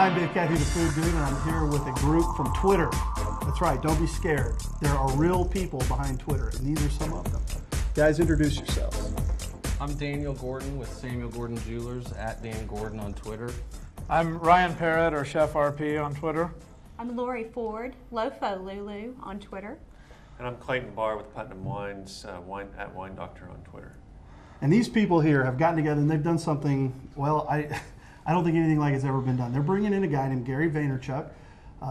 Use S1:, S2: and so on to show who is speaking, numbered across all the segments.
S1: I'm Big Kathy the Food Dude, and I'm here with a group from Twitter. That's right, don't be scared. There are real people behind Twitter, and these are some of them. Guys, introduce yourselves.
S2: I'm Daniel Gordon with Samuel Gordon Jewelers, at Dan Gordon on Twitter.
S3: I'm Ryan Parrott, or Chef RP on Twitter.
S4: I'm Lori Ford, Lofo Lulu on Twitter.
S5: And I'm Clayton Barr with Putnam Wines, at Wine Doctor on Twitter.
S1: And these people here have gotten together and they've done something, well, I don't think anything like it's ever been done. They're bringing in a guy named Gary Vaynerchuck.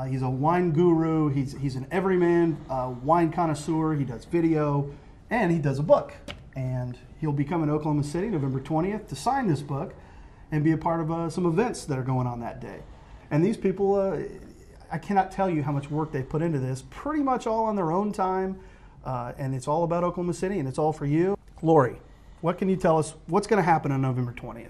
S1: He's a wine guru. He's an everyman wine connoisseur. He does video, and he does a book. And he'll be coming to Oklahoma City November 20th to sign this book and be a part of some events that are going on that day. And these people, I cannot tell you how much work they've put into this, pretty much all on their own time. And it's all about Oklahoma City, and it's all for you. Lori, what can you tell us? What's going to happen on November 20th?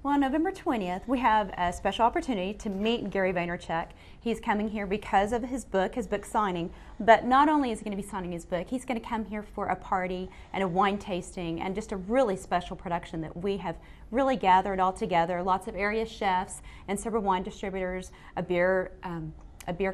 S4: Well, on November 20th, we have a special opportunity to meet Gary Vaynerchuck. He's coming here because of his book signing. But not only is he going to be signing his book, he's going to come here for a party and a wine tasting and just a really special production that we have really gathered all together. Lots of area chefs and several wine distributors, a beer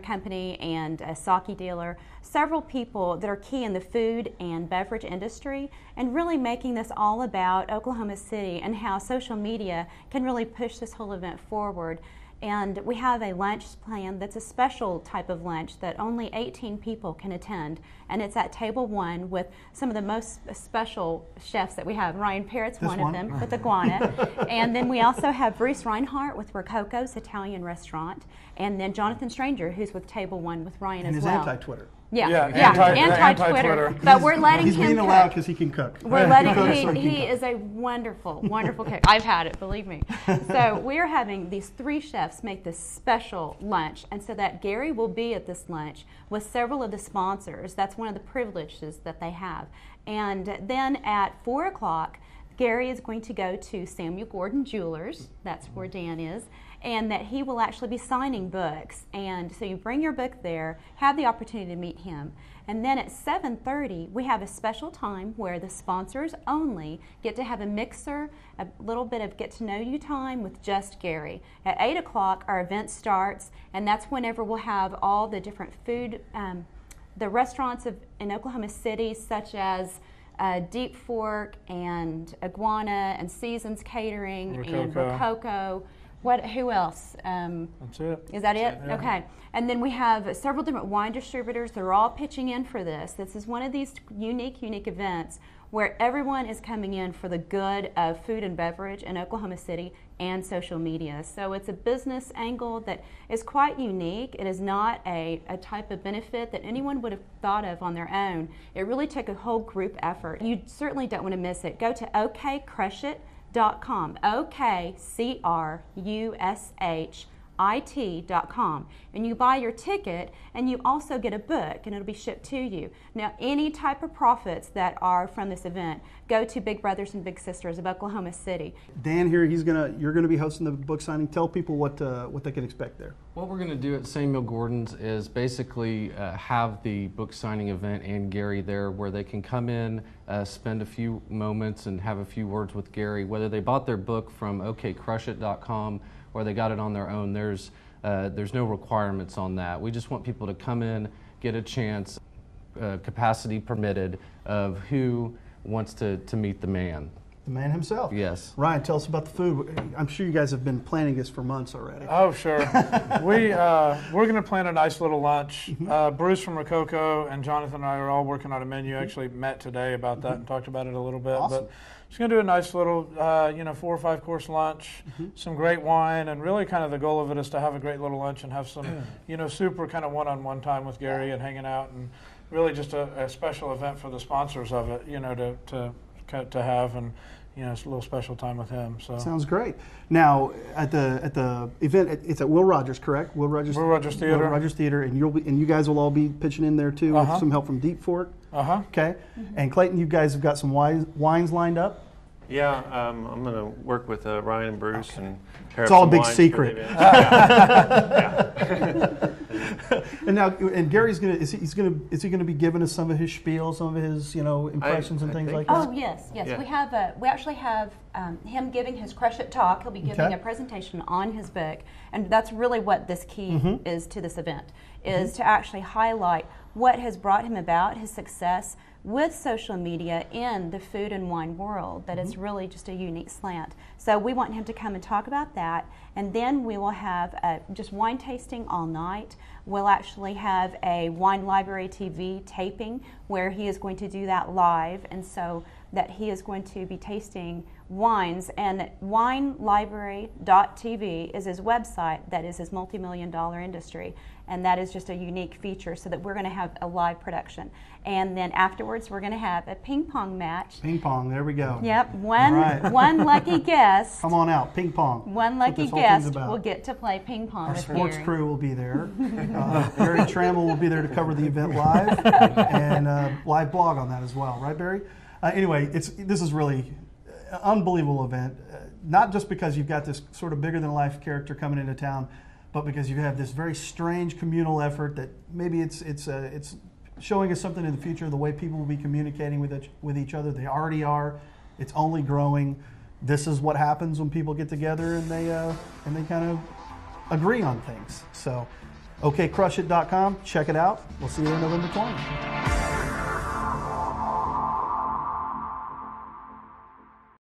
S4: company and a sake dealer, several people that are key in the food and beverage industry, and really making this all about Oklahoma City and how social media can really push this whole event forward. And we have a lunch plan that's a special type of lunch that only 18 people can attend, and it's at table 1 with some of the most special chefs that we have. Ryan Parrott's one of them with Iguana, and then we also have Bruce Reinhardt with Rococo's Italian restaurant, and then Jonathan Stranger, who's with table 1 with Ryan
S1: And
S4: as well.
S1: his anti-Twitter.
S4: Anti-Twitter. But we're letting
S1: He's
S4: him
S1: being
S4: cook.
S1: allowed because he can cook.
S4: We're letting he is a wonderful cook. I've had it, believe me. So we're having these 3 chefs make this special lunch, and so that Gary will be at this lunch with several of the sponsors. That's one of the privileges that they have. And then at 4 o'clock, Gary is going to go to Samuel Gordon Jewelers. That's where Dan is. And that he will actually be signing books. And so you bring your book there, have the opportunity to meet him. And then at 7:30, we have a special time where the sponsors only get to have a mixer, a little bit of get-to-know-you time with just Gary. At 8 o'clock, our event starts, and that's whenever we'll have all the different food, the restaurants in Oklahoma City, such as Deep Fork and Iguana and Seasons Catering and Rococo. Who else?
S3: That's it.
S4: Is that it?
S3: Yeah.
S4: Okay. And then we have several different wine distributors. They're all pitching in for this. This is one of these unique events where everyone is coming in for the good of food and beverage in Oklahoma City and social media. So it's a business angle that is quite unique. It is not a type of benefit that anyone would have thought of on their own. It really took a whole group effort. You certainly don't want to miss it. Go to okcrushit.com, okcrushit.com, and you buy your ticket, and you also get a book, and it'll be shipped to you. Now, any type of profits that are from this event go to Big Brothers and Big Sisters of Oklahoma City.
S1: Dan here, you're gonna be hosting the book signing. Tell people what they can expect there.
S2: What we're going to do at Samuel Gordon's is basically have the book signing event and Gary there, where they can come in, spend a few moments and have a few words with Gary, whether they bought their book from okcrushit.com or they got it on their own. There's no requirements on that. We just want people to come in, get a chance, capacity permitted, of who wants to meet the man.
S1: The man himself.
S2: Yes.
S1: Ryan, tell us about the food. I'm sure you guys have been planning this for months already.
S3: Oh, sure. We're going to plan a nice little lunch. Bruce from Rococo and Jonathan and I are all working on a menu. Actually met today about that and talked about it a little bit.
S1: Awesome.
S3: But just going to do a nice little, 4 or 5 course lunch, some great wine, and really kind of the goal of it is to have a great little lunch and have some, super kind of one-on-one time with Gary and hanging out, and really just a special event for the sponsors of it, to have, and it's a little special time with him. So
S1: sounds great. Now at the event, it's at Will Rogers, correct? Will Rogers Theater. Will Rogers Theater, and you guys will all be pitching in there too with some help from Deep Fork. Okay. And Clayton, you guys have got some wines lined up.
S5: Yeah, I'm going to work with Ryan and Bruce and pair
S1: It's
S5: up
S1: all a
S5: some
S1: big
S5: wines for
S1: secret.
S5: the event.
S1: And Gary's gonna is he gonna be giving us some of his spiel, some of his impressions and
S5: I
S1: things
S5: think
S1: like that?
S4: Oh yes.
S5: Yeah.
S4: We actually have him giving his Crush It talk. He'll be giving
S1: Okay.
S4: a presentation on his book, and that's really what this key is to this event, is to actually highlight what has brought him about, his success with social media in the food and wine world. That it's really just a unique slant. So we want him to come and talk about that, and then we will have just wine tasting all night. We'll actually have a Wine Library TV taping where he is going to do that live, and so that he is going to be tasting wines, and winelibrary.tv is his website. That is his multi-million-dollar industry, and that is just a unique feature, so that we're going to have a live production. And then afterwards we're going to have a ping pong match.
S1: Ping pong, there we go.
S4: Yep,
S1: All right.
S4: one lucky guest.
S1: Come on out, ping pong.
S4: One
S1: That's what
S4: lucky
S1: this whole thing's
S4: guest
S1: about.
S4: will get to play ping pong
S1: Our
S4: with
S1: sports
S4: Gary.
S1: crew will be there. Barry Trammell will be there to cover the event live, and live blog on that as well, right, Barry? Anyway, this is really an unbelievable event. Not just because you've got this sort of bigger than life character coming into town, but because you have this very strange communal effort that maybe it's showing us something in the future, the way people will be communicating with each other. They already are. It's only growing. This is what happens when people get together and they kind of agree on things. So, okcrushit.com, check it out. We'll see you on November 20th.